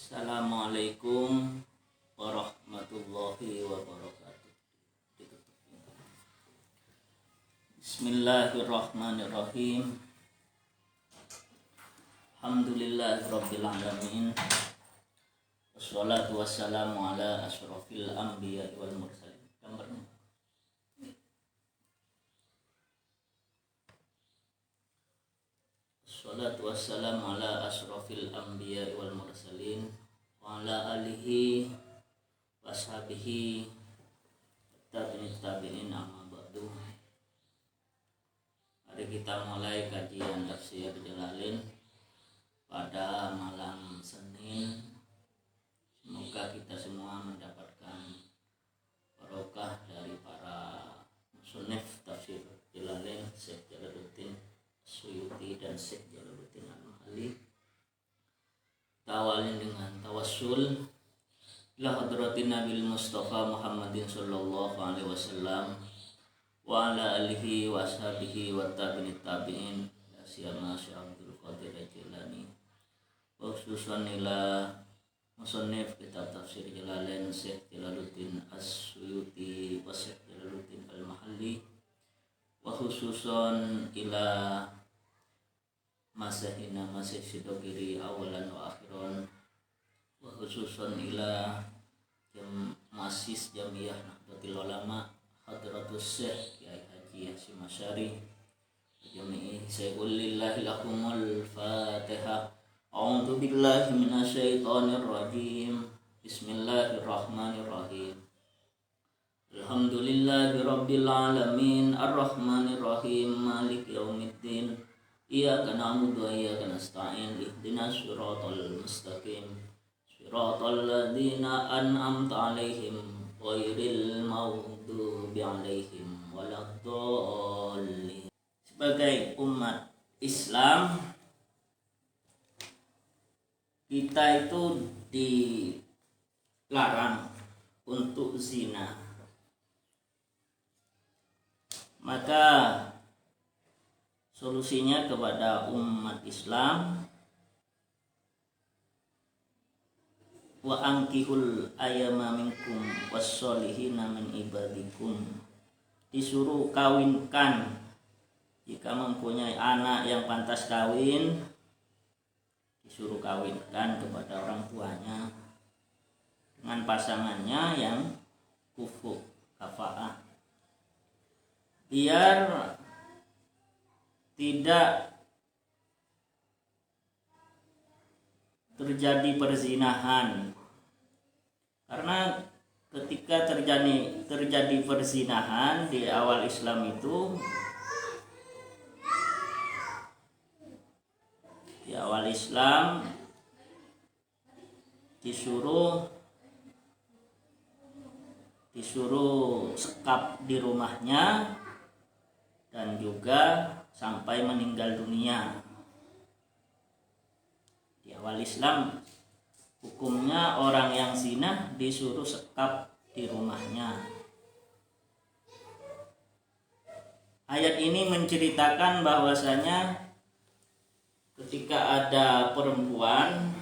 Assalamualaikum warahmatullahi wabarakatuh. Bismillahirrahmanirrahim. Alhamdulillahirabbil alamin. Wassalatu wassalamu ala asyrofil anbiya'i wal mursalin. Gambarnya. Wassalatu wassalamu ala asyrofil anbiya'i wal mursalin wa ala alihi wa ashabihi tabi'in amma ba'du. Mari kita mulai kajian tafsir Jalalain pada malam Senin. Semoga kita semua mendapatkan barokah dari para musannif tafsir Jalalain, Syekh Jalaluddin Suyuti dan Syekh Jalaluddin Al-Mahalli. Tawalin dengan tawassul ila hadratin Nabil Mustafa Muhammadin sallallahu alaihi wasallam wa ala alihi wa ashabihi wa tabi'in siyama Syekh Abdul Qadir Jilani, khususan ila musannif kitab tafsir Jalalain Syekh Jalaluddin As-Suyuti wa Syekh Jalaluddin Al-Mahalli, wa khususan ila masahina masih sidogiri awalan wa akhiran, wa khususan ila masis Jamiyah Nahdlatul Ulama Hadratus Syekh Kiai Haji Hasyim Asy'ari jami'i sayyidul lillahi lakumul Fatihah. A'udzu billahi minasyaitonir rajim. Bismillahirrahmanirrahim. Alhamdulillahi rabbil alamin arrahmanir rahim maliki yaumiddin. Iyyaka na'budu wa iyyaka nasta'in ihdinas siratal mustaqim siratal ladzina an'amta 'alaihim ghairil maghdubi 'alaihim waladdallin. Sebagai umat Islam, kita itu dilarang untuk zina. Maka solusinya kepada umat Islam, wa ankihul ayama minkum wassolihina min ibadikum, disuruh kawinkan jika mempunyai anak yang pantas kawin, disuruh kawinkan kepada orang tuanya dengan pasangannya yang kufu kafaah, biar tidak terjadi perzinahan. Karena ketika terjadi perzinahan di awal Islam itu, di awal Islam disuruh sekap di rumahnya dan juga sampai meninggal dunia. Di awal Islam hukumnya orang yang zina disuruh sekap di rumahnya. Ayat ini menceritakan bahwasanya ketika ada perempuan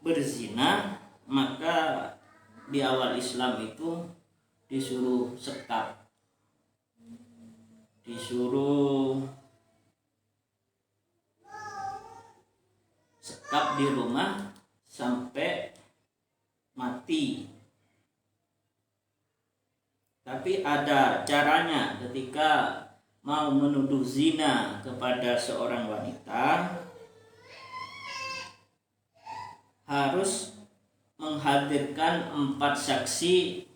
berzina, maka di awal Islam itu disuruh sekap, disuruh sekap di rumah sampai mati. Tapi ada caranya. Ketika mau menuduh zina kepada seorang wanita, harus menghadirkan 4 saksi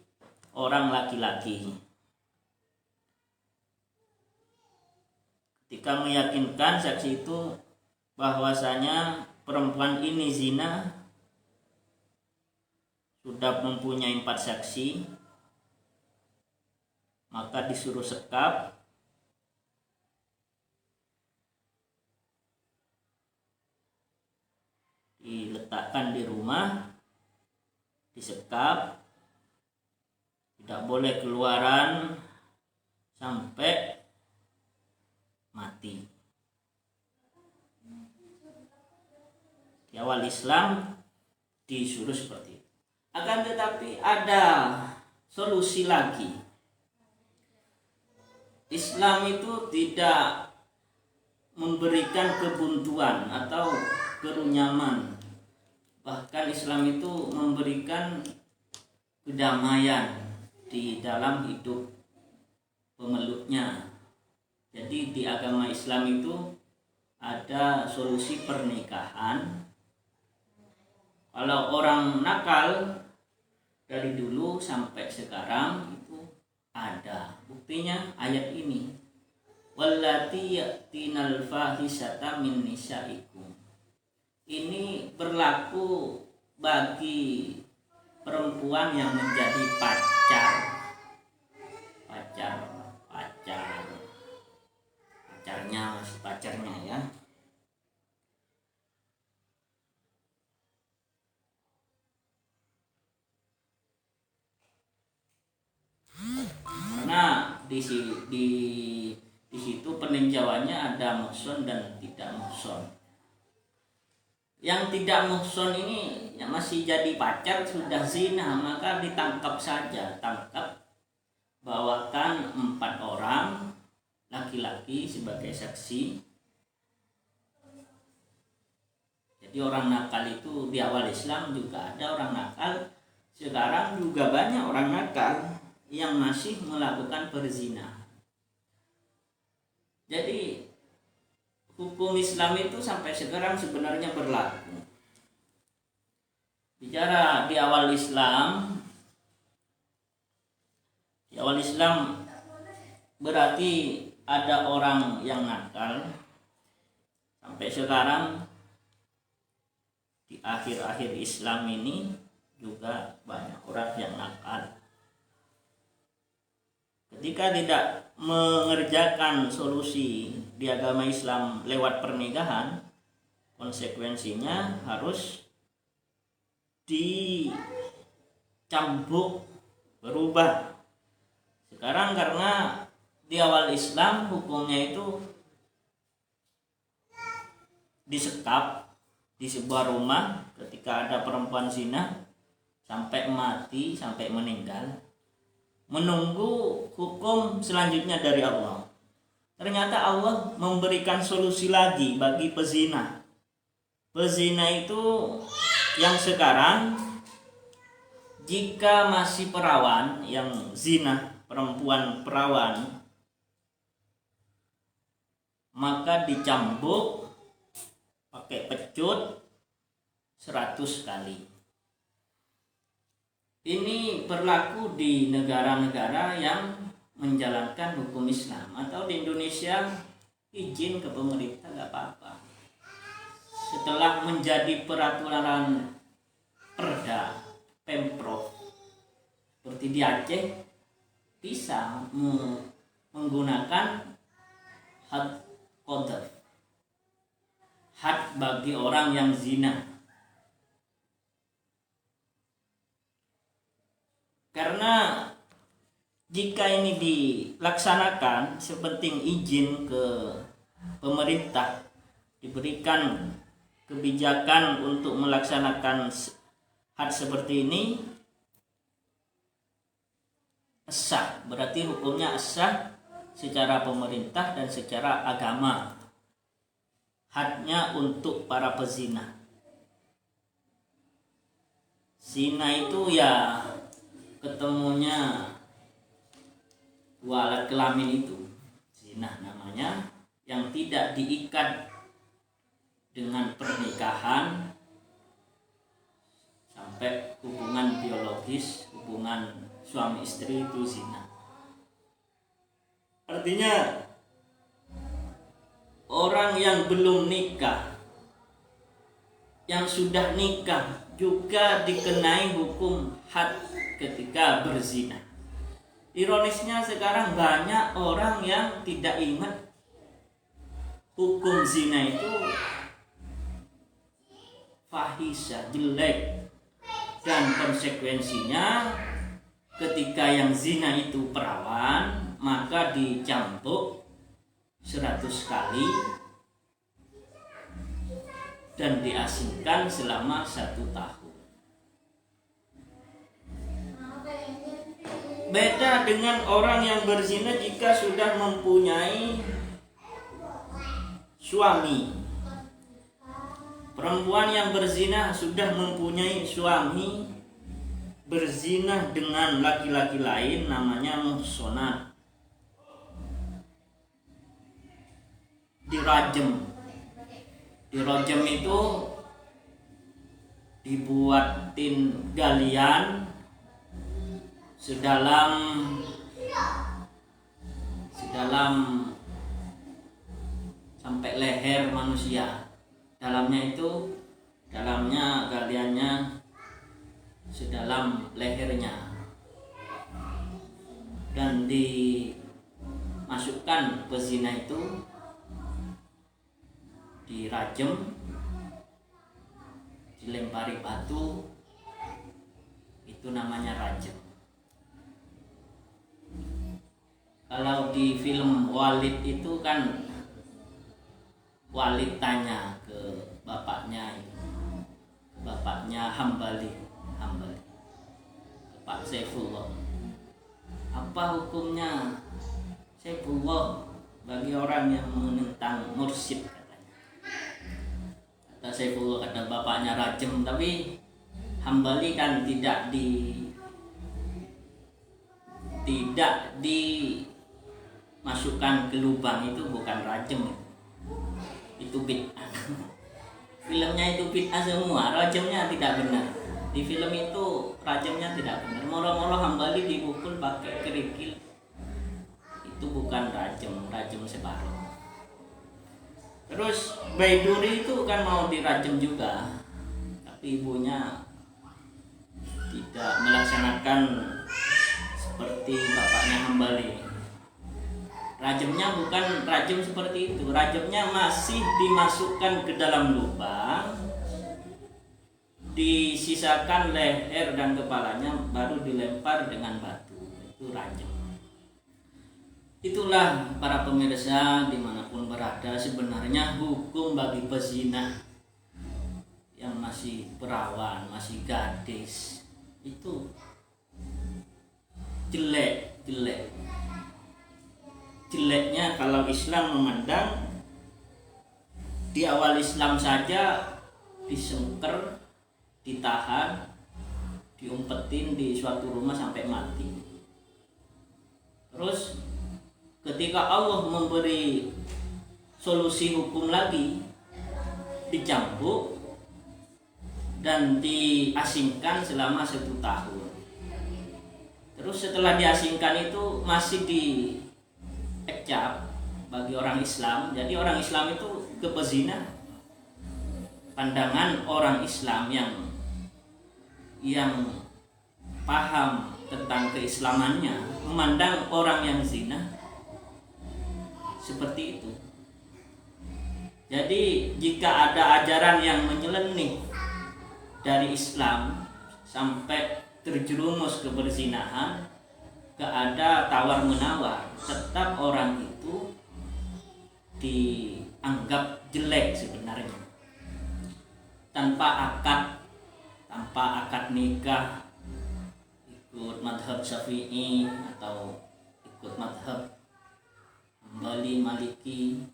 orang laki-laki. Ketika meyakinkan saksi itu bahwasanya perempuan ini zina, sudah mempunyai 4 saksi, maka disuruh sekap, diletakkan di rumah, disekap, tidak boleh keluaran sampai mati. Di awal Islam disuruh seperti itu. Akan tetapi ada solusi lagi. Islam itu tidak memberikan kebuntuan atau kerunyaman. Bahkan Islam itu memberikan kedamaian di dalam hidup pemeluknya. Jadi di agama Islam itu ada solusi pernikahan. Kalau orang nakal dari dulu sampai sekarang itu ada. Buktinya ayat ini. Wallati yatinal fahisata min nisaikum. Ini berlaku bagi perempuan yang menjadi pacarnya ya. Karena di situ peninjauannya ada muhson dan tidak muhson. Yang tidak muhson ini yang masih jadi pacar sudah zina, maka ditangkap saja, bawakan 4 orang laki-laki sebagai saksi. Jadi orang nakal itu di awal Islam juga ada orang nakal, sekarang juga banyak orang nakal yang masih melakukan berzina. Jadi hukum Islam itu sampai sekarang sebenarnya berlaku. Bicara di awal Islam berarti ada orang yang nakal. Sampai sekarang di akhir-akhir Islam ini juga banyak orang yang nakal. Ketika tidak mengerjakan solusi di agama Islam lewat pernikahan, konsekuensinya harus dicambuk, berubah. Sekarang karena di awal Islam hukumnya itu disekap di sebuah rumah ketika ada perempuan zina sampai mati, sampai meninggal, menunggu hukum selanjutnya dari Allah. Ternyata Allah memberikan solusi lagi bagi pezina. Pezina itu yang sekarang jika masih perawan, yang zina, perempuan perawan, maka dicambuk pakai pecut 100 kali. Ini berlaku di negara-negara yang menjalankan hukum Islam. Atau di Indonesia izin ke pemerintah gak apa-apa. Setelah menjadi peraturan perda, pemprov, seperti di Aceh, bisa menggunakan had qadhaf, had bagi orang yang zina. Karena jika ini dilaksanakan, sepenting izin ke pemerintah, diberikan kebijakan untuk melaksanakan had seperti ini, sah, berarti hukumnya sah secara pemerintah dan secara agama. Hadnya untuk para pezina. Zina itu ya ketemunya 2 alat kelamin itu, zina namanya, yang tidak diikat dengan pernikahan sampai hubungan biologis, hubungan suami istri, itu zina. Artinya orang yang belum nikah, yang sudah nikah juga dikenai hukum had ketika berzina. Ironisnya sekarang banyak orang yang tidak ingat hukum zina itu fahisha, jelek, dan konsekuensinya ketika yang zina itu perawan, maka dicambuk 100 kali dan diasingkan selama 1 tahun. Beda dengan orang yang berzina jika sudah mempunyai suami. Perempuan yang berzina sudah mempunyai suami, berzina dengan laki-laki lain, namanya muhsanat. Dirajam. Dirajam itu dibuatin galian sedalam sampai leher manusia. Dalamnya galiannya sedalam lehernya, dan dimasukkan pezina itu dirajam, dilempari batu, itu namanya rajam. Kalau di film Walid itu kan Walid tanya ke bapaknya Hambali, Pak Saifullah, apa hukumnya Saifullah bagi orang yang menentang mursyid, katanya. Kata Saifullah, kata bapaknya, rajam. Tapi Hambali kan tidak dimasukkan ke lubang, itu bukan rajam, itu bid'ah. Filmnya itu bid'ah semua, rajamnya tidak benar. Di film itu rajamnya tidak benar. Moro-moro Hambali dipukul pakai kerikil, itu bukan rajam separuh. Terus Baiduri itu kan mau dirajam juga, tapi ibunya tidak melaksanakan seperti bapaknya Hambali. Rajamnya bukan rajam seperti itu. Rajamnya masih dimasukkan ke dalam lubang, disisakan leher dan kepalanya, baru dilempar dengan batu. Itu rajam. Itulah para pemirsa dimanapun berada, sebenarnya hukum bagi pezina yang masih perawan, masih gadis, itu jeleknya kalau Islam memandang, di awal Islam saja disengker, ditahan, diumpetin di suatu rumah sampai mati. Terus ketika Allah memberi solusi hukum lagi, dicambuk dan diasingkan selama 1 tahun. Terus setelah diasingkan itu masih diecap bagi orang Islam. Jadi orang Islam itu ke pezina. Pandangan orang Islam yang paham tentang keislamannya memandang orang yang zina seperti itu. Jadi jika ada ajaran yang menyeleneh dari Islam sampai terjerumus ke perzinahan, gak ada tawar-menawar, tetap orang itu dianggap jelek sebenarnya. Tanpa akad nikah, ikut madhab Syafi'i atau ikut madhab Hambali, Maliki,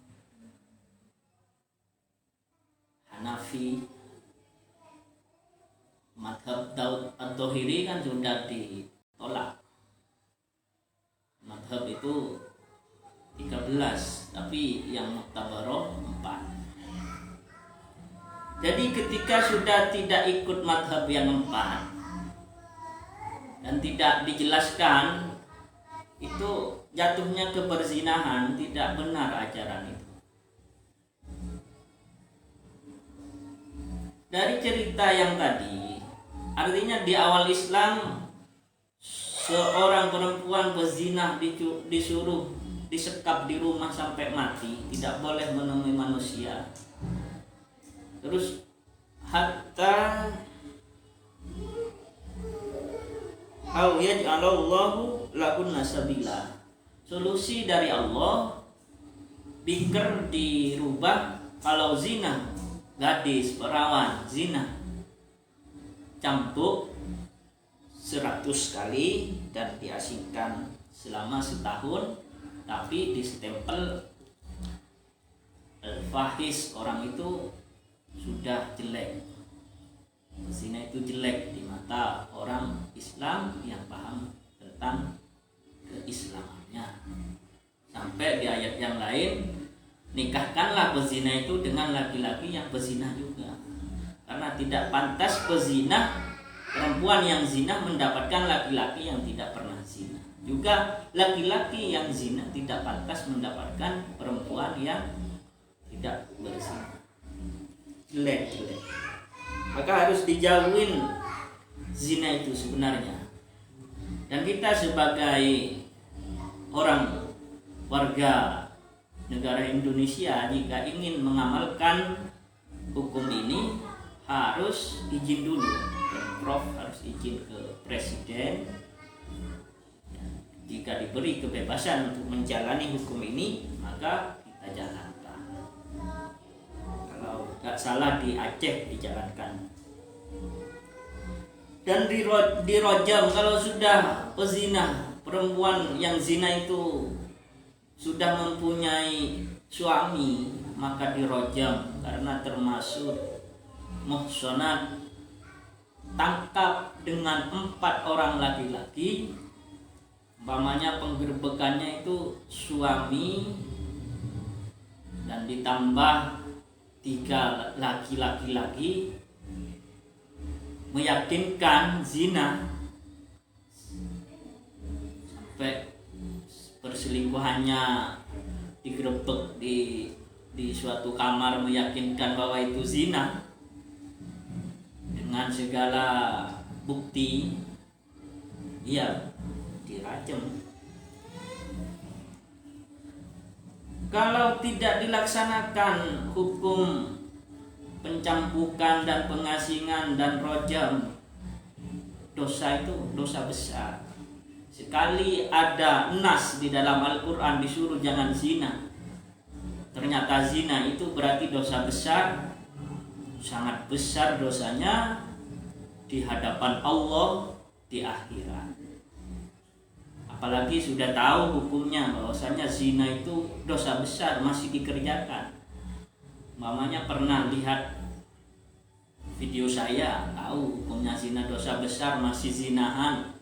Hanafi, madhab Daud Ad-Dhahiri kan sudah ditolak. Madhab itu 13, tapi yang muktabaroh 4. Jadi ketika sudah tidak ikut madhab yang 4 dan tidak dijelaskan, itu jatuhnya ke perzinahan, tidak benar ajaran itu. Dari cerita yang tadi, artinya di awal Islam seorang perempuan berzina disuruh disekap di rumah sampai mati, tidak boleh menemui manusia. Terus hatta au yaj'alallahu lakunna sabila. Solusi dari Allah, bikr dirubah, kalau zina gadis perawan zina, cambuk 100 kali dan diasingkan selama setahun, tapi distempel al-fahish, orang itu sudah jelek. Zina itu jelek di mata orang Islam yang paham tentang keislamannya. Sampai di ayat yang lain, nikahkanlah pezina itu dengan laki-laki yang pezina juga, karena tidak pantas pezina, perempuan yang zina mendapatkan laki-laki yang tidak pernah zina. Juga laki-laki yang zina tidak pantas mendapatkan perempuan yang tidak berzina. Jelek. Maka harus dijauhin zina itu sebenarnya. Dan kita sebagai orang warga negara Indonesia, jika ingin mengamalkan hukum ini harus izin dulu. Prof harus izin ke presiden. Jika diberi kebebasan untuk menjalani hukum ini, maka kita jalankan. Kalau nggak salah di Aceh dijalankan. Dan di rojam, kalau sudah pezina, perempuan yang zina itu sudah mempunyai suami, maka dirojam, karena termasuk muhsanat. Tangkap dengan 4 orang laki-laki, umpamanya penggerbekannya itu suami dan ditambah 3 laki-laki lagi, meyakinkan zina sampai perselingkuhannya digerebek di suatu kamar, meyakinkan bahwa itu zina dengan segala bukti, ia dirajam. Kalau tidak dilaksanakan hukum pencambukan dan pengasingan dan rojam, dosa itu dosa besar. Sekali ada nas di dalam Al-Quran disuruh jangan zina, ternyata zina itu berarti dosa besar, sangat besar dosanya di hadapan Allah di akhirat. Apalagi sudah tahu hukumnya bahwasanya zina itu dosa besar masih dikerjakan. Mamanya pernah lihat video saya, tahu hukumnya zina dosa besar, masih zinahan,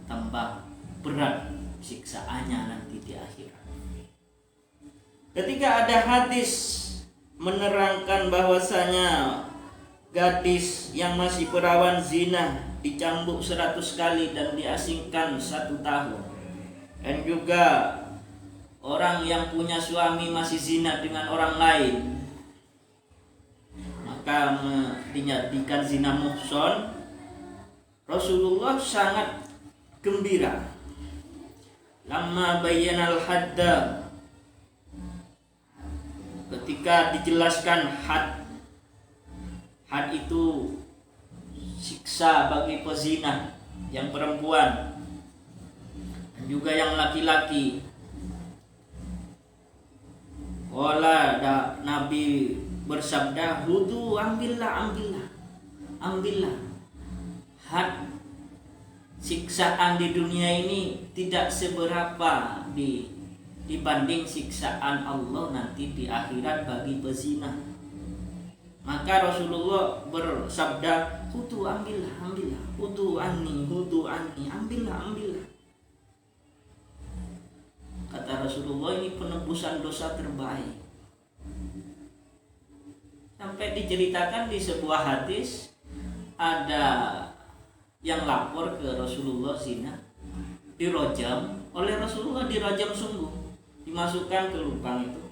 tambah berat siksaannya nanti di akhirat. Ketika ada hadis menerangkan bahwasanya gadis yang masih perawan zina dicambuk 100 kali dan diasingkan 1 tahun, dan juga orang yang punya suami masih zina dengan orang lain, maka dijadikan zina muhson, Rasulullah sangat gembira. Lamma bayyanal hadda, ketika dijelaskan had itu siksa bagi pezina yang perempuan dan juga yang laki-laki. Wala Nabi bersabda, hudu, ambillah had siksaan di dunia ini tidak seberapa dibanding siksaan Allah nanti di akhirat bagi pezina. Maka Rasulullah bersabda, hudu, ambillah, hudu anni, ambillah. Kata Rasulullah, ini penebusan dosa terbaik. Sampai diceritakan di sebuah hadis, ada yang lapor ke Rasulullah zina, dirojam oleh Rasulullah, dirojam sungguh, dimasukkan ke lubang itu,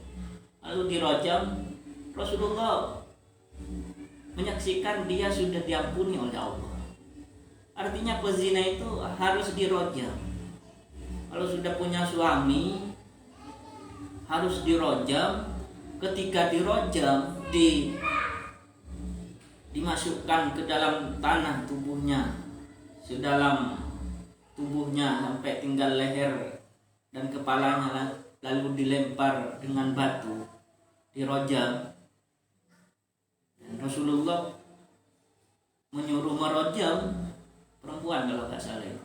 lalu dirojam. Rasulullah menyaksikan dia sudah diampuni oleh Allah. Artinya pezina itu harus dirojam. Kalau sudah punya suami harus dirojam. Ketika dirojam, dimasukkan ke dalam tanah tubuhnya, sedalam tubuhnya sampai tinggal leher dan kepalanya, lalu dilempar dengan batu, dirojam. Rasulullah menyuruh merojam perempuan kalau nggak salah.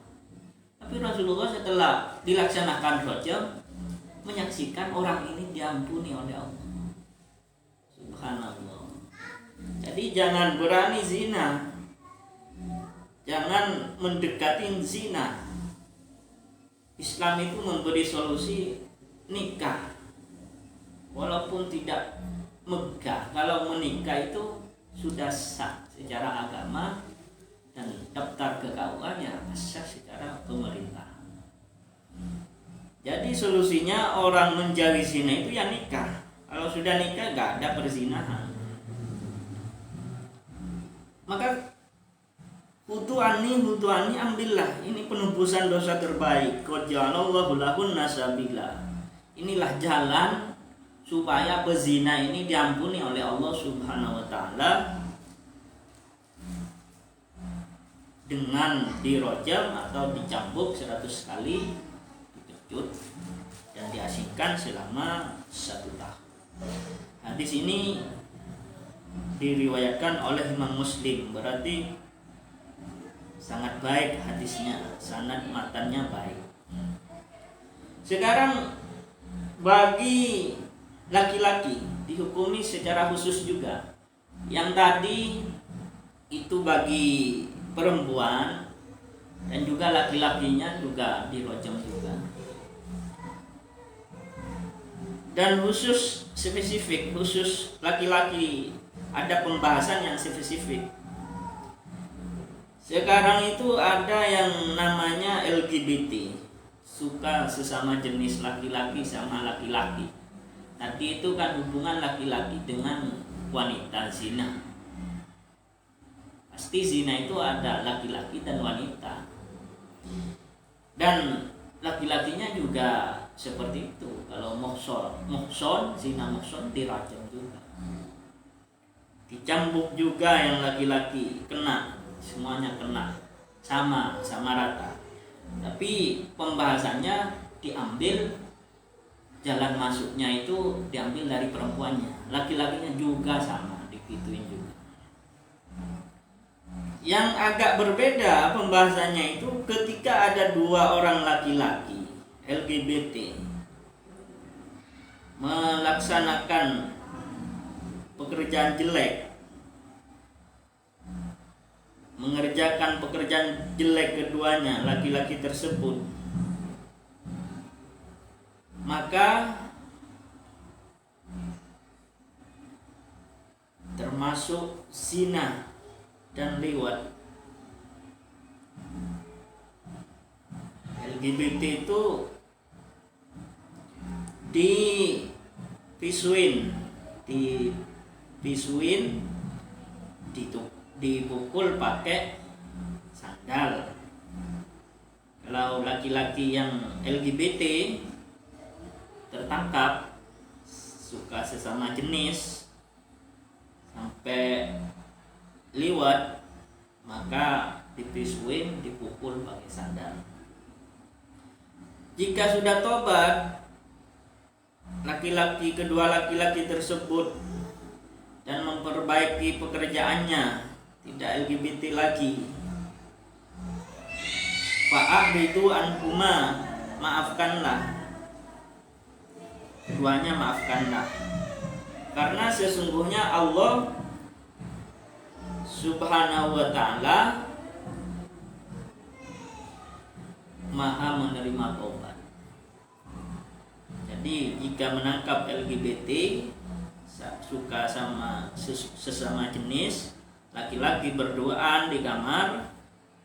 Tapi Rasulullah setelah dilaksanakan rojam menyaksikan orang ini diampuni oleh Allah. Subhanallah. Jadi jangan berani zina, jangan mendekati zina. Islam itu memberi solusi nikah, walaupun tidak megah. Kalau menikah itu sudah sah secara agama dan daftar ke KUA ya sah secara pemerintah. Jadi solusinya orang menjauhi zina itu ya nikah. Kalau sudah nikah gak ada perzinahan. Maka hutuani ambillah, ini penebusan dosa terbaik. Qad ja'alallahu lahunna sabila. Inilah jalan supaya pezina ini diampuni oleh Allah Subhanahu wa taala dengan dirojam atau dicambuk 100 kali, dipecut dan diasingkan selama 1 tahun. Hadis ini diriwayatkan oleh Imam Muslim, berarti sangat baik hadisnya, sanad matannya baik. Sekarang bagi laki-laki dihukumi secara khusus juga. Yang tadi itu bagi perempuan dan juga laki-lakinya juga dirojam juga. Dan khusus spesifik, khusus laki-laki ada pembahasan yang spesifik. Sekarang itu ada yang namanya LGBT, suka sesama jenis laki-laki sama laki-laki. Tadi itu kan hubungan laki-laki dengan wanita, zina. Pasti zina itu ada laki-laki dan wanita. Dan laki-lakinya juga seperti itu. Kalau muhson, zina muhson dirajam juga. Dicambuk juga yang laki-laki, kena, semuanya kena, sama rata. Tapi pembahasannya diambil, jalan masuknya itu diambil dari perempuannya. Laki-lakinya juga sama, digituin juga. Yang agak berbeda pembahasannya itu ketika ada 2 orang laki-laki LGBT melaksanakan pekerjaan jelek, mengerjakan pekerjaan jelek keduanya, laki-laki tersebut, maka termasuk zina dan liwat. LGBT itu dipisuin, dipukul pakai sandal. Kalau laki-laki yang LGBT tertangkap suka sesama jenis sampai liwat, maka dipisuin, dipukul pakai sandal. Jika sudah tobat kedua laki-laki tersebut dan memperbaiki pekerjaannya, tidak LGBT lagi, fa'abidu anhuma, maafkanlah keduanya, maafkanlah. Karena sesungguhnya Allah Subhanahu wa ta'ala Maha menerima taubat. Jadi jika menangkap LGBT suka sama sesama jenis, laki-laki berduaan di kamar,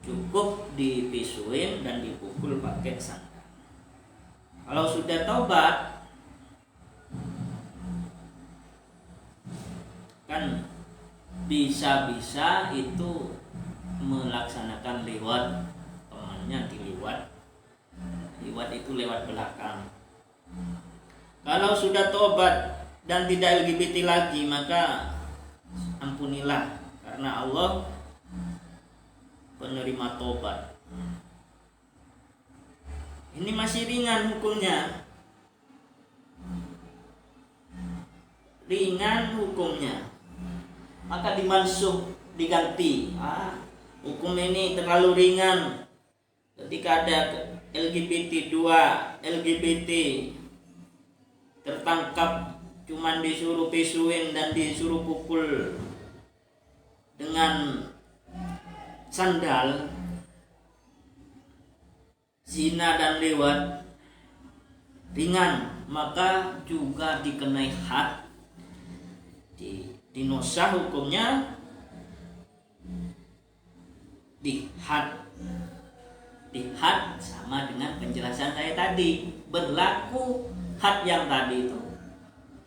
cukup dipisuin dan dipukul pakai sandal. Kalau sudah taubat, kan bisa-bisa itu melaksanakan liwat, temannya diliwat. Liwat itu lewat belakang. Kalau sudah tobat dan tidak LGBT lagi, maka ampunilah, karena Allah penerima tobat. Ini masih ringan hukumnya. maka dimansuh, diganti. Hukum ini terlalu ringan. Ketika ada LGBT 2, LGBT tertangkap cuman disuruh pisuin dan disuruh pukul dengan sandal, zina dan lewat ringan, maka juga dikenai had, dinosah hukumnya, dihad sama dengan penjelasan saya tadi. Berlaku had yang tadi itu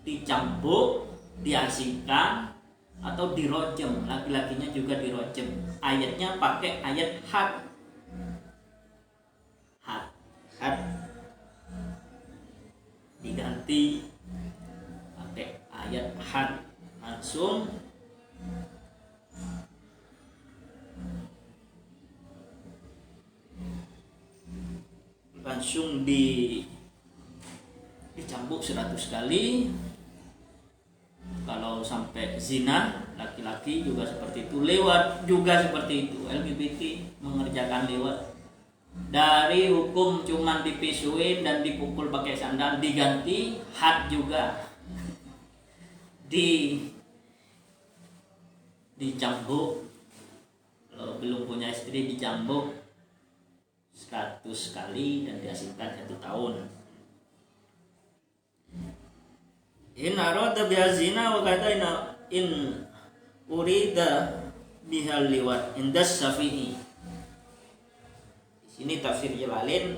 dicambuk, diasingkan, atau dirojem. Laki-lakinya juga dirojem. Ayatnya pakai ayat had diganti pakai ayat had, langsung dicambuk 100 kali. Kalau sampai zina, laki-laki juga seperti itu, lewat juga seperti itu. LGBT mengerjakan lewat, dari hukum cuman dipisuin dan dipukul pakai sandal diganti had juga, dicambuk. Kalau belum punya istri dicambuk 100 kali dan diasingkan 1 tahun. In arada biha zina wa kata in urida bihal liwat indas Syafi'i. Di sini tafsir Jalalain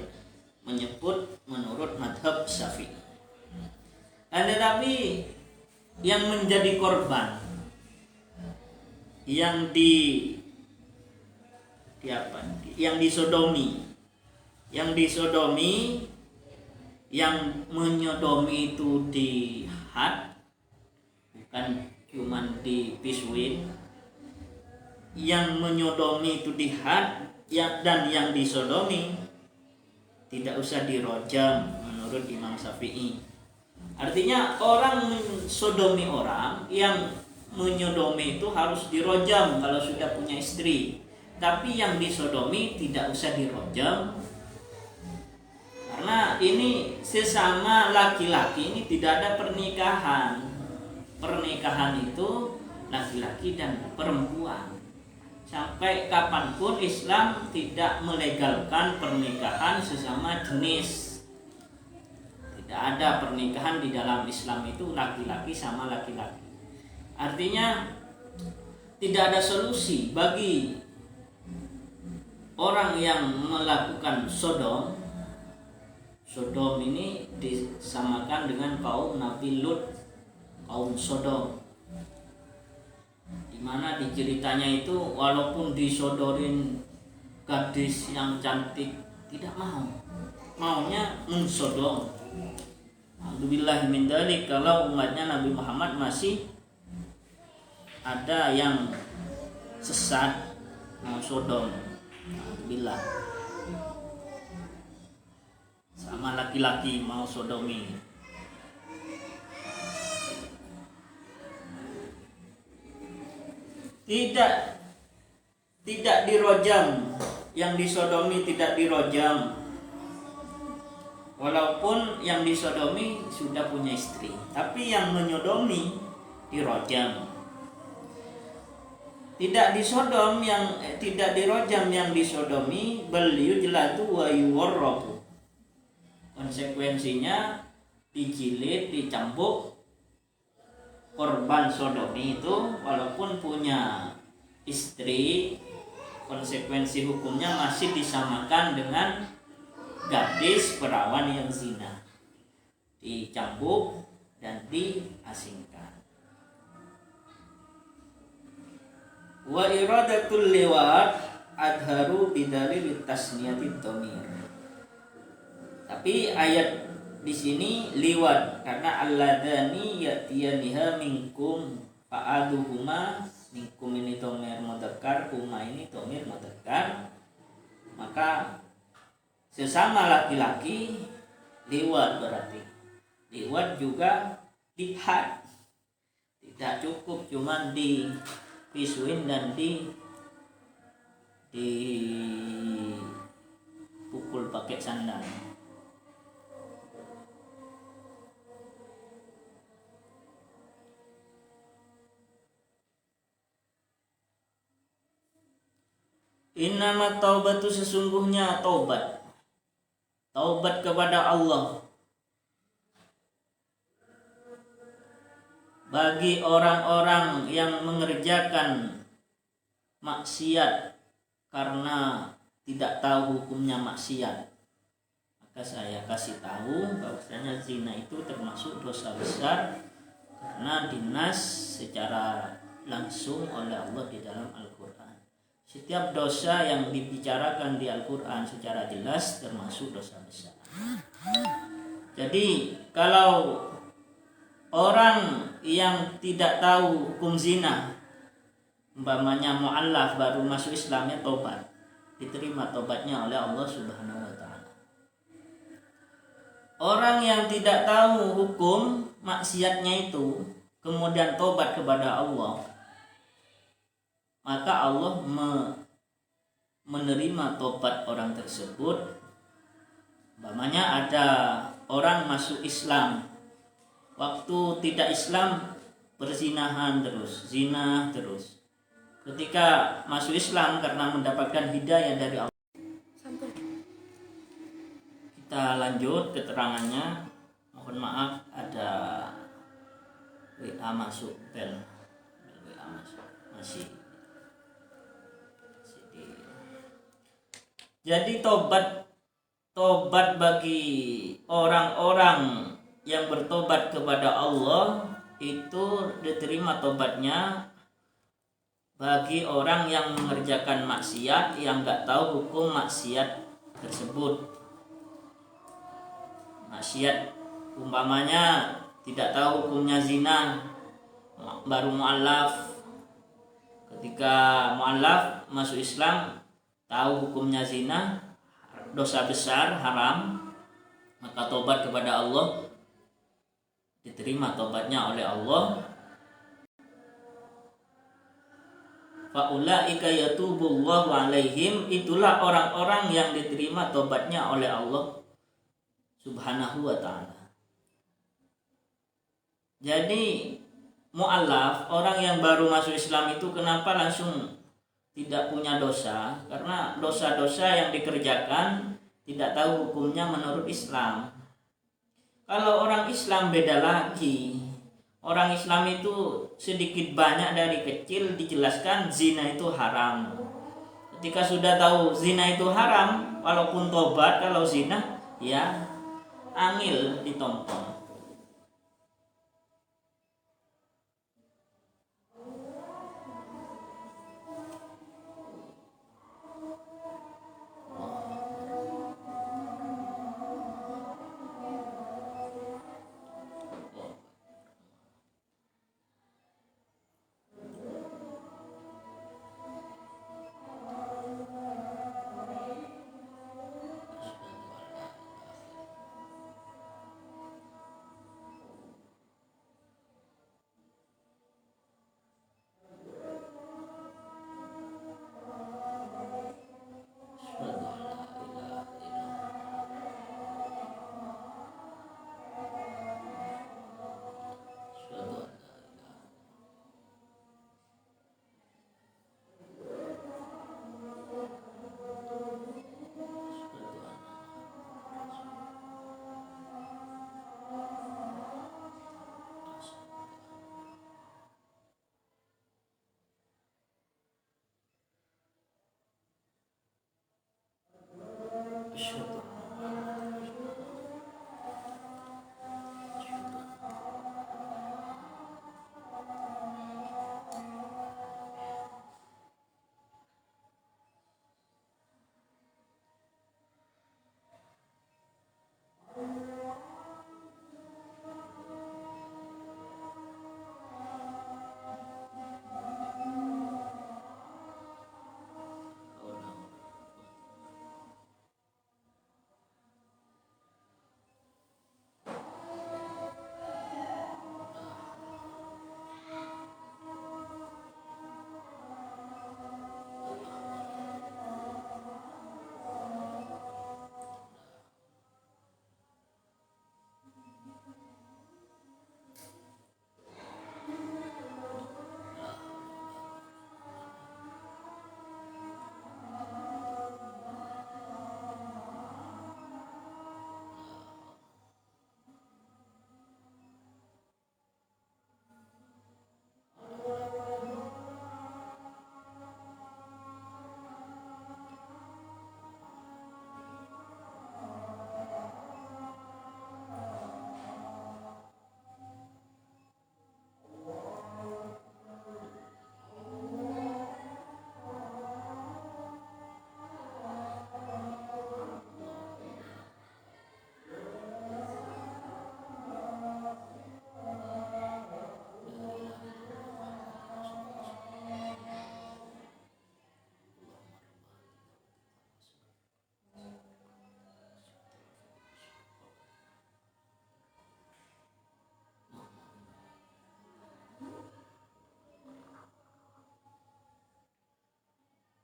menyebut menurut madhab Syafi'i. Tetapi yang menjadi korban, yang disodomi, yang menyodomi itu dihad, bukan cuman dipisuin. Yang menyodomi itu dihad, dan yang disodomi tidak usah dirojam menurut Imam Syafi'i. Artinya orang mensodomi orang, yang menyodomi itu harus dirojam kalau sudah punya istri. Tapi yang disodomi tidak usah dirojam, karena ini sesama laki-laki, ini tidak ada pernikahan. Pernikahan itu laki-laki dan perempuan. Sampai kapanpun Islam tidak melegalkan pernikahan sesama jenis. Tidak ada pernikahan di dalam Islam itu laki-laki sama laki-laki. Artinya tidak ada solusi bagi orang yang melakukan Sodom ini disamakan dengan kaum Nabi Lut, kaum Sodom, dimana di ceritanya itu walaupun disodorin gadis yang cantik tidak maunya mensodom. Alhamdulillah min dzalik, kalau umatnya Nabi Muhammad masih ada yang sesat mau Sodom, alhamdulillah, sama laki-laki mau sodomi. Tidak dirojam, yang disodomi tidak dirojam, walaupun yang disodomi sudah punya istri, tapi yang menyodomi dirojam. Tidak dirojam yang disodomi, bal yujlatu wa yuwarrabu. Konsekuensinya dijilid, dicambuk korban sodomi itu, walaupun punya istri, konsekuensi hukumnya masih disamakan dengan gadis perawan yang zina, dicambuk dan diasingkan. Wa iradatul liwat adharu bidalil tasniyati dhamir. Tapi ayat di sini liwat, karena alladani yatiyaniha minkum fa'aduhuma, minkum ini dhamir mudzakkar, huma ini dhamir mudzakkar, maka sesama laki-laki liwat, berarti liwat juga dihad Tidak cukup cuman dipisuin dan dipukul pakai sandal. Innamat taubatu, sesungguhnya taubat kepada Allah bagi orang-orang yang mengerjakan maksiat karena tidak tahu hukumnya maksiat. Maka saya kasih tahu bahwasanya zina itu termasuk dosa besar karena dinas secara langsung oleh Allah di dalam Al-Quran. Setiap dosa yang dibicarakan di Al-Quran secara jelas termasuk dosa besar. Jadi kalau orang yang tidak tahu hukum zina, umpamanya mu'allaf baru masuk Islamnya, tobat, diterima tobatnya oleh Allah Subhanahu wa ta'ala. Orang yang tidak tahu hukum maksiatnya itu kemudian tobat kepada Allah, maka Allah menerima tobat orang tersebut. Umpamanya ada orang masuk Islam, waktu tidak Islam perzinahan terus, zina terus. Ketika masuk Islam karena mendapatkan hidayah dari Allah. Kita lanjut keterangannya. Mohon maaf ada WA masuk, bel WA masuk masih. Jadi tobat bagi orang-orang yang bertobat kepada Allah itu diterima tobatnya bagi orang yang mengerjakan maksiat yang nggak tahu hukum maksiat tersebut. Maksiat umpamanya tidak tahu hukumnya zina, baru mu'allaf. Ketika mu'allaf masuk Islam, tahu hukumnya zina, dosa besar, haram, maka tobat kepada Allah, diterima tobatnya oleh Allah. Faulaika yatubullahu alaihim, itulah orang-orang yang diterima tobatnya oleh Allah Subhanahu wa ta'ala. Jadi mu'allaf, orang yang baru masuk Islam itu kenapa langsung tidak punya dosa? Karena dosa-dosa yang dikerjakan tidak tahu hukumnya menurut Islam. Kalau orang Islam beda lagi. Orang Islam itu sedikit banyak dari kecil dijelaskan zina itu haram. Ketika sudah tahu zina itu haram, walaupun tobat, kalau zina ya angil ditompong.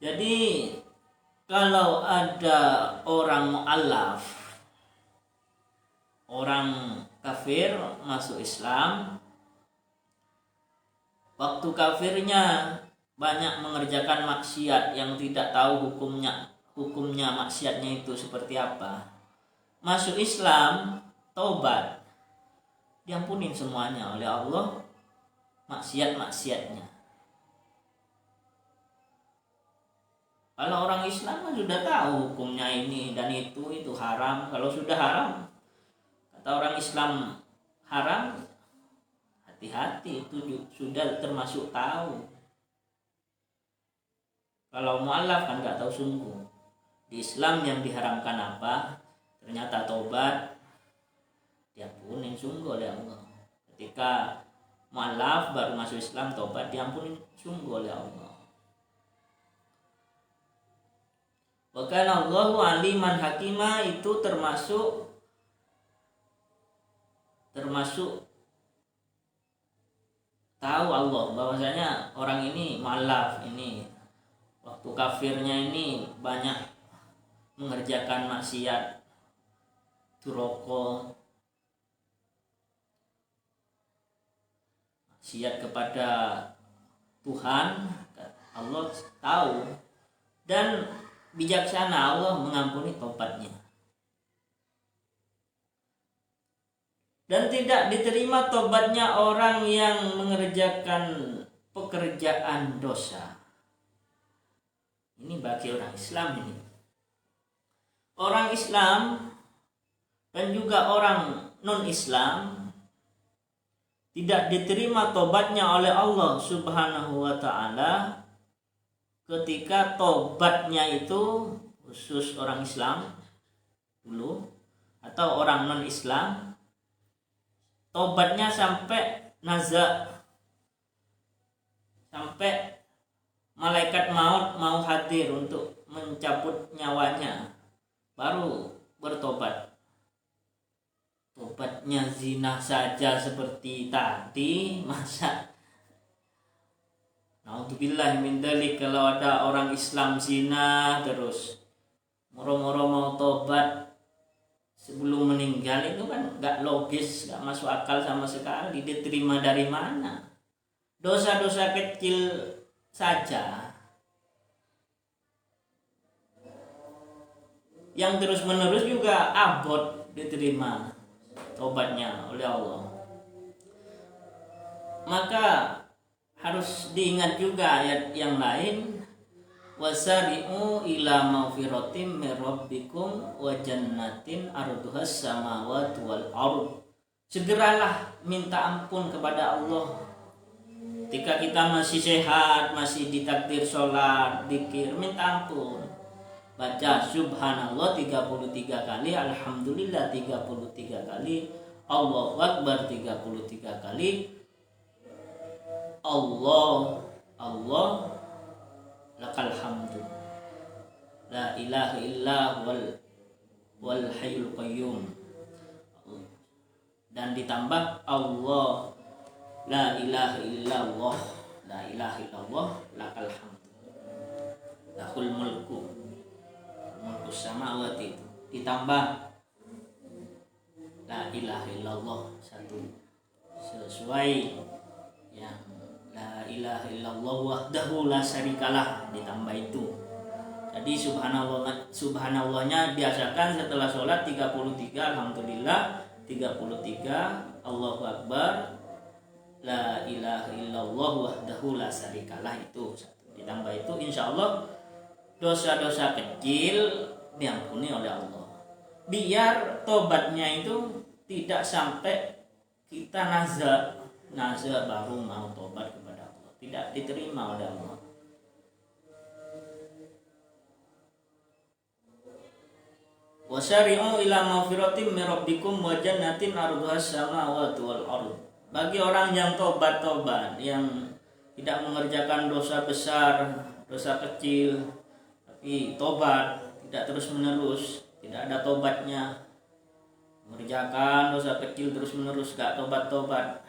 Jadi kalau ada orang mu'alaf, orang kafir masuk Islam, waktu kafirnya banyak mengerjakan maksiat yang tidak tahu hukumnya maksiatnya itu seperti apa. Masuk Islam, taubat, diampunin semuanya oleh Allah maksiat-maksiatnya. Kalau orang Islam kan sudah tahu hukumnya ini dan itu haram. Kalau sudah haram, kata orang Islam haram, hati-hati, itu sudah termasuk tahu. Kalau mu'alaf kan nggak tahu sungguh. Di Islam yang diharamkan apa, ternyata tobat, diampunin sungguh oleh Allah. Ketika mu'alaf baru masuk Islam, tobat, diampunin sungguh oleh Allah. Wa kana Allahu aliman hakima, itu termasuk tahu Allah bahwasanya orang ini mu'alaf, ini waktu kafirnya ini banyak mengerjakan maksiat, duroko, maksiat kepada Tuhan. Allah tahu dan bijaksana, Allah mengampuni tobatnya. Dan tidak diterima tobatnya orang yang mengerjakan pekerjaan dosa. Ini bagi orang Islam ini. Orang Islam dan juga orang non-Islam tidak diterima tobatnya oleh Allah Subhanahu wa ta'ala ketika tobatnya itu, khusus orang Islam dulu atau orang non-Islam, tobatnya sampai naza, sampai malaikat maut mau hadir untuk mencabut nyawanya, baru bertobat. Tobatnya zina saja seperti tadi, masa naudzubillah min dzalik, kalau ada orang Islam zina terus moro-moro mau tobat sebelum meninggal, itu kan gak logis, gak masuk akal sama sekali. Diterima dari mana? Dosa-dosa kecil saja yang terus-menerus juga abot diterima tobatnya oleh Allah. Maka harus diingat juga ayat yang lain, wasari'u ila maghfiratin mir rabbikum wa jannatin arduhas samawati wal ardh. Segeralah minta ampun kepada Allah ketika kita masih sehat, masih ditakdir sholat, zikir, minta ampun. Baca subhanallah 33 kali, alhamdulillah 33 kali, Allahu akbar 33 kali, Allah lakal hamdu, la ilaha illa wal hayyul qayyum, dan ditambah Allah la ilaha illallah, la ilaha illallah lakal hamdu, lahul mulku samawati, itu ditambah la ilaha illallah satu, sesuai yang la ilaha illallah wahdahu la syarikalah, ditambah itu. Jadi subhanallahnya biasakan setelah sholat 33, alhamdulillah 33, Allahu akbar, la ilaha illallah wahdahu la syarikalah, itu satu. Ditambah itu insyaallah dosa-dosa kecil diampuni oleh Allah. Biar tobatnya itu tidak sampai kita nazar baru mau tobat kepada Allah, tidak diterima oleh Allah. Wasari'u ila maghfiratin min rabbikum wa jannatin arduhas samawati wal ardh. Bagi orang yang tobat, yang tidak mengerjakan dosa besar, dosa kecil, tapi tobat, tidak terus menerus, tidak ada tobatnya, mengerjakan dosa kecil terus menerus, gak tobat.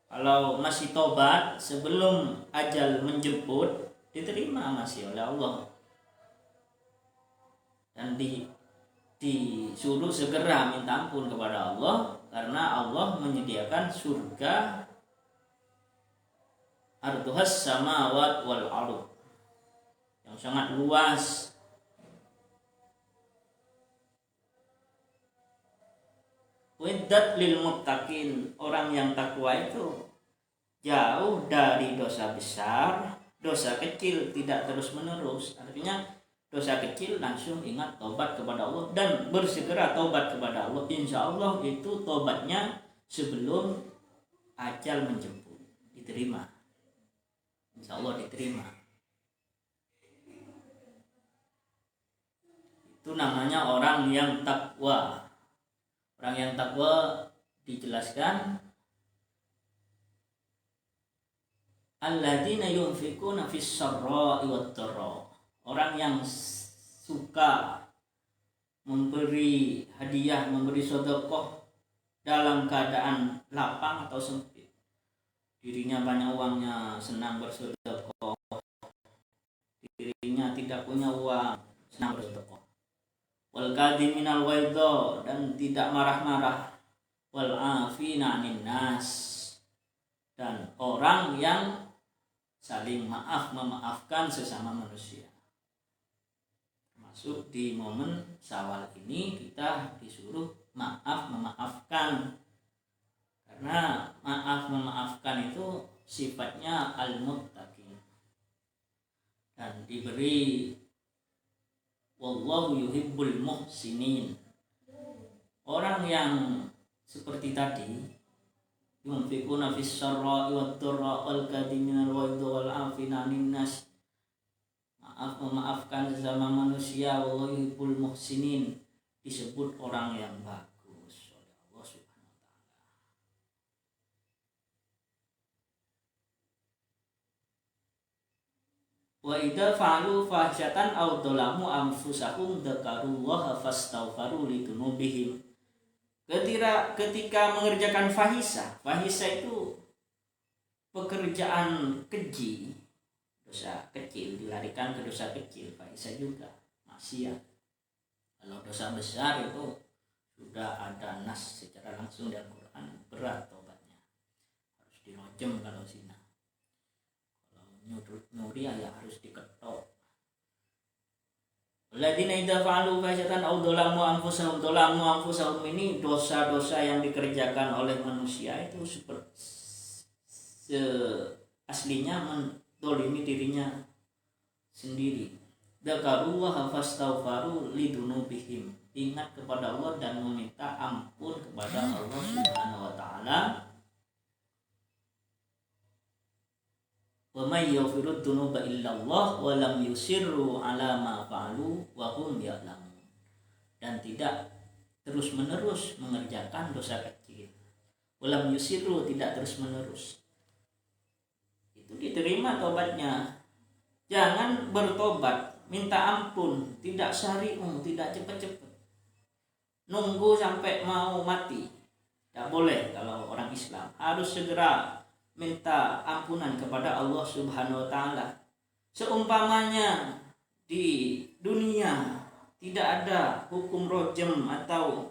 Kalau masih tobat sebelum ajal menjemput, diterima masih oleh Allah, dan disuruh segera minta ampun kepada Allah, karena Allah menyediakan surga arduhas samawat wal ardh, yang sangat luas. Widdat lil muttaqin, orang yang takwa itu jauh dari dosa besar, dosa kecil tidak terus menerus. Artinya dosa kecil langsung ingat tobat kepada Allah dan bersegera tobat kepada Allah. Insya Allah itu tobatnya sebelum ajal menjemput, diterima. Insya Allah diterima. Itu namanya orang yang takwa. Orang yang takwa dijelaskan alladzina yunfikuna fis sarra'i wad dharra. Orang yang suka memberi hadiah, memberi sedekah dalam keadaan lapang atau sempit. Dirinya banyak uangnya, senang bersedekah. Dirinya tidak punya uang, senang bersedekah. Wal kadhiminal ghaidha, dan tidak marah-marah. Wal afina 'anin nas, dan orang yang saling memaafkan sesama manusia. Termasuk di momen Syawal ini kita disuruh memaafkan, karena memaafkan itu sifatnya al-muttaqin, dan diberi wallahu yuhibbul muhsinin. Orang yang seperti tadi, yunfikuna fis sarra'i wad dharra wal kadhiminal ghaidha wal 'afina 'anil nas, memaafkan sesama manusia, wallahu yuhibbul muhsinin, disebut orang yang bagus oleh Allah Subhanahu wa taala. Wa idza fa'alu fahsyatan aw dzalamu anfusahum dzakarullaha fastaghfaru lidzunubihim. Ketika mengerjakan fahisah itu pekerjaan keji, dosa kecil, dilarikan ke dosa kecil, fahisah juga maksiat. Kalau dosa besar itu sudah ada nas secara langsung dari Quran, berat tobatnya, harus dirojam kalau zina. Nyuri ya harus diketok. Alladzina idza fa'alu fahisatan aw dzalamu anfusahum, ini dosa-dosa yang dikerjakan oleh manusia itu aslinya mendolimi dirinya sendiri. Dzakarullaha fastaghfaru lidzunubihim, ingat kepada Allah dan meminta ampun kepada Allah Subhanahu wa taala. Wa may yaghfiru dzunuba illallah wa lam yusirru ala ma fa'alu wa hum ya'lamun, dan tidak terus-menerus mengerjakan dosa kecil. Wa lam yusirru, tidak terus-menerus. Itu diterima tobatnya. Jangan bertobat, minta ampun, tidak syari'un, tidak cepat-cepat. Nunggu sampai mau mati. Tidak boleh kalau orang Islam. Harus segera minta ampunan kepada Allah Subhanahu wa taala. Seumpamanya di dunia tidak ada hukum rojam atau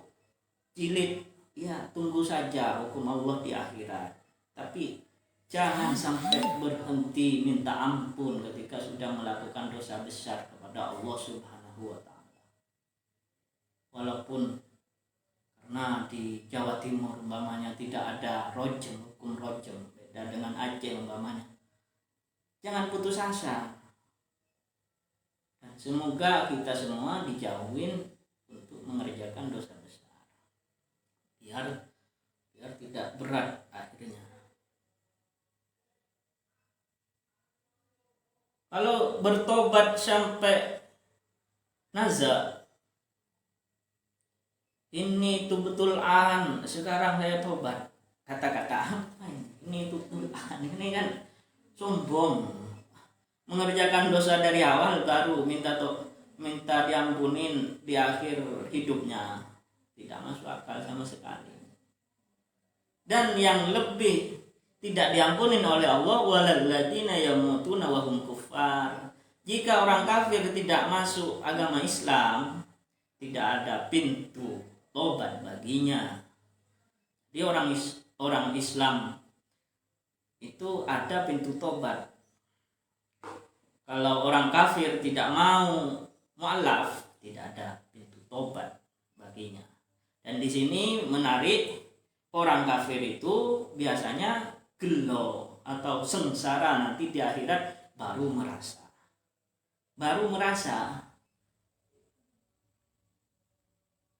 jilid, ya tunggu saja hukum Allah di akhirat. Tapi jangan sampai berhenti minta ampun ketika sudah melakukan dosa besar kepada Allah Subhanahu wa taala. Walaupun karena di Jawa Timur umpamanya tidak ada rojam, hukum rojam, dan dengan Aceh umpamanya, jangan putus asa. Dan semoga kita semua dijauhin untuk mengerjakan dosa besar, biar tidak berat akhirnya. Kalau bertobat sampai nazar, ini tuh betul sekarang saya tobat, kata-kata apa ini itu ini kan sombong. Mengerjakan dosa dari awal baru minta diampunin di akhir hidupnya, tidak masuk akal sama sekali. Dan yang lebih tidak diampuni oleh Allah, walalladzina yamutuna wa hum kuffar. Jika orang kafir tidak masuk agama Islam, tidak ada pintu tobat baginya. Di orang Islam itu ada pintu tobat. Kalau orang kafir tidak mau mu'alaf, tidak ada pintu tobat baginya. Dan di sini menarik, orang kafir itu biasanya gelo atau sengsara nanti di akhirat baru merasa.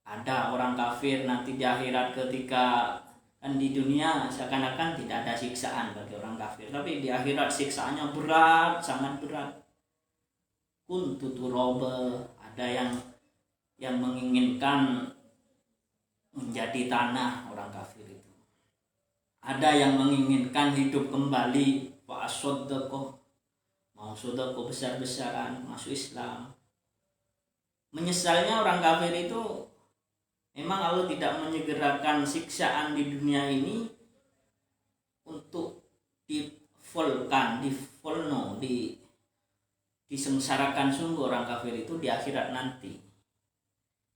Ada orang kafir nanti di akhirat ketika kan di dunia seakan-akan tidak ada siksaan bagi orang kafir, tapi di akhirat siksaannya berat, sangat berat. Kuntu turoba, ada yang menginginkan menjadi tanah orang kafir itu. Ada yang menginginkan hidup kembali, wa asodakoh, mau sodakoh besar-besaran, masuk Islam. Menyesalnya orang kafir itu memang Allah tidak menyegerakan siksaan di dunia ini untuk disengsarakan sungguh orang kafir itu di akhirat nanti.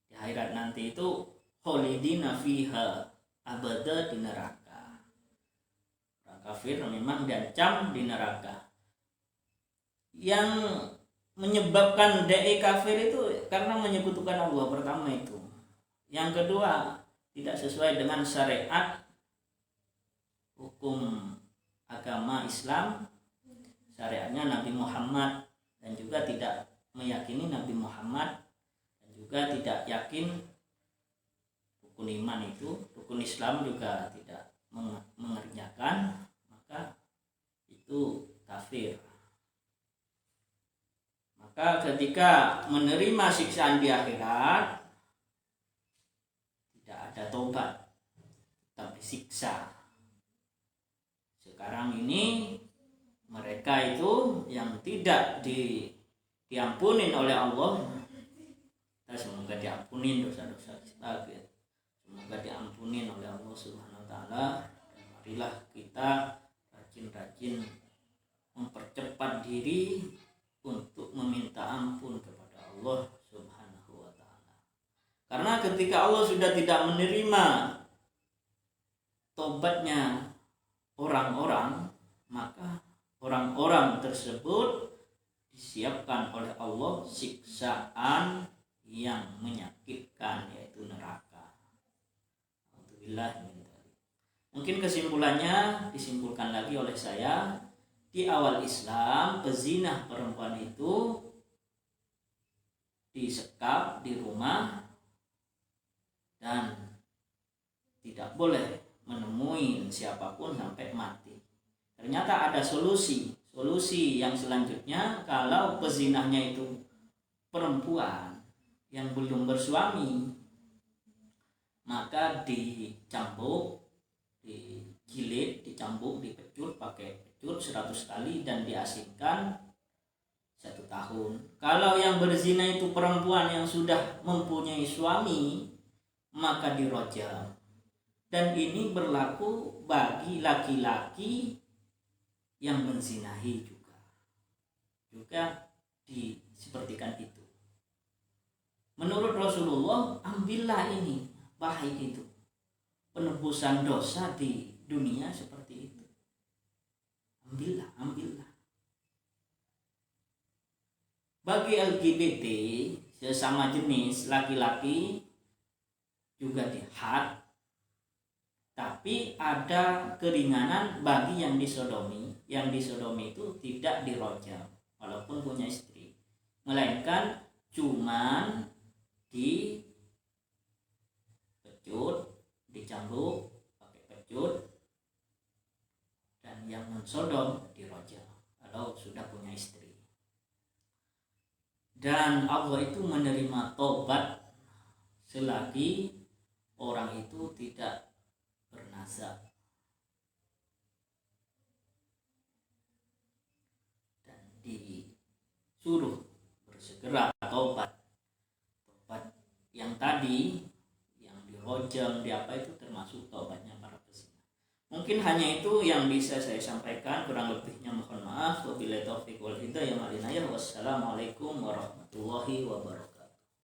Di akhirat nanti itu kholidina fiha abada di neraka. Kafir memang diancam di neraka. Yang menyebabkan dai kafir itu karena menyekutukan Allah, pertama itu. Yang kedua, tidak sesuai dengan syariat hukum agama Islam, syariatnya Nabi Muhammad, dan juga tidak meyakini Nabi Muhammad, dan juga tidak yakin rukun iman itu, rukun Islam juga tidak mengerjakan, maka itu kafir. Maka ketika menerima siksaan di akhirat, tidak ada tobat, tetap disiksa. Sekarang ini mereka itu yang tidak diampunin oleh Allah, kita semoga diampunin dosa-dosa kita, semoga diampunin oleh Allah Subhanahu wa taala. Marilah kita rajin-rajin mempercepat diri untuk meminta ampun kepada Allah Subhanahu wa taala. Karena ketika Allah sudah tidak menerima tobatnya orang-orang, maka orang-orang tersebut disiapkan oleh Allah siksaan yang menyakitkan, yaitu neraka. Alhamdulillah. Mungkin kesimpulannya disimpulkan lagi oleh saya, di awal Islam pezinah perempuan itu disekap di rumah dan tidak boleh menemui siapapun sampai mati. Ternyata ada solusi yang selanjutnya, kalau pezinahnya itu perempuan yang belum bersuami, maka dicambuk, digilid, dicambuk, dipecut pakai pecut 100 kali dan diasingkan 1 tahun. Kalau yang berzina itu perempuan yang sudah mempunyai suami, maka dirojam. Dan ini berlaku bagi laki-laki yang menzinahi juga disepertikan itu. Menurut Rasulullah, ambillah ini baik itu, penebusan dosa di dunia seperti itu. Ambillah. Bagi LGBT sesama jenis laki-laki juga dihad, tapi ada keringanan bagi yang disodomi. Yang disodomi itu tidak dirojam walaupun punya istri, melainkan cuman dipecut, dicambuk pakai pecut, dan yang mensodom dirojam kalau sudah punya istri. Dan Allah itu menerima tobat selagi orang itu tidak bernazar dan disuruh bersegera tobat yang tadi, yang dirojam, di apa itu termasuk tobatnya para pezina. Mungkin hanya itu yang bisa saya sampaikan, kurang lebihnya mohon maaf. Wabillahi taufiq wal hidayah. Wassalamualaikum warahmatullahi wabarakatuh.